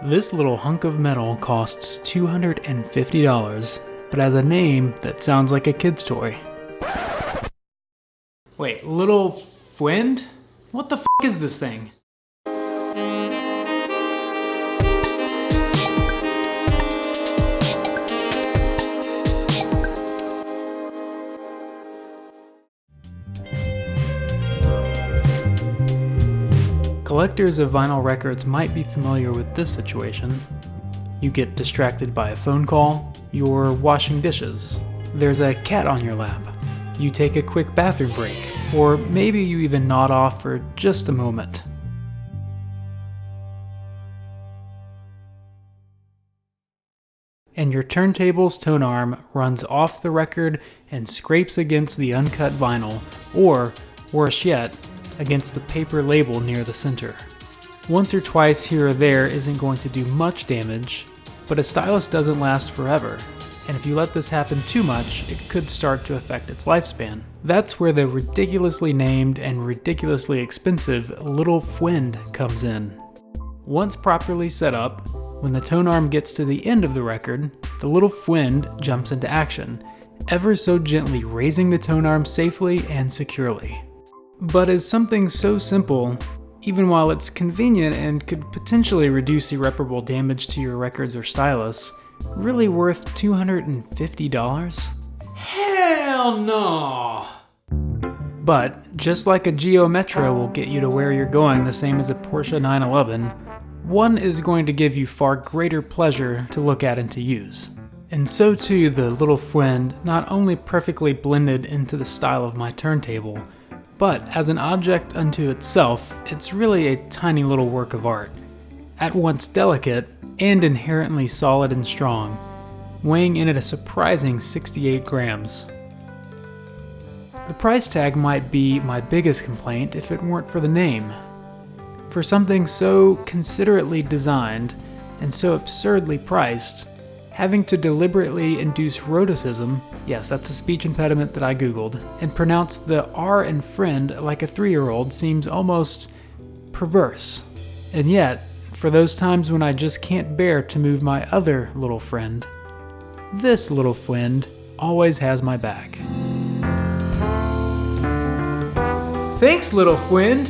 This little hunk of metal costs $250, but has a name that sounds like a kid's toy. Wait, little Fwend? What the f*** is this thing? Collectors of vinyl records might be familiar with this situation. You get distracted by a phone call, you're washing dishes, there's a cat on your lap, you take a quick bathroom break, or maybe you even nod off for just a moment. And your turntable's tone arm runs off the record and scrapes against the uncut vinyl, or, worse yet, against the paper label near the center. Once or twice here or there isn't going to do much damage, but a stylus doesn't last forever, and if you let this happen too much, it could start to affect its lifespan. That's where the ridiculously named and ridiculously expensive Little Fwend comes in. Once properly set up, when the tone arm gets to the end of the record, the Little Fwend jumps into action, ever so gently raising the tone arm safely and securely. But is something so simple, even while it's convenient and could potentially reduce irreparable damage to your records or stylus, really worth $250? Hell no! But, just like a Geo Metro will get you to where you're going the same as a Porsche 911, one is going to give you far greater pleasure to look at and to use. And so too the Little Fwend not only perfectly blended into the style of my turntable, but as an object unto itself, it's really a tiny little work of art, at once delicate and inherently solid and strong, weighing in at a surprising 68 grams. The price tag might be my biggest complaint if it weren't for the name. For something so considerately designed and so absurdly priced, having to deliberately induce rhoticism, yes, that's a speech impediment that I googled, and pronounce the R in friend like a 3-year-old seems almost perverse. And yet, for those times when I just can't bear to move my other little friend, this Little Fwend always has my back. Thanks, Little Fwend!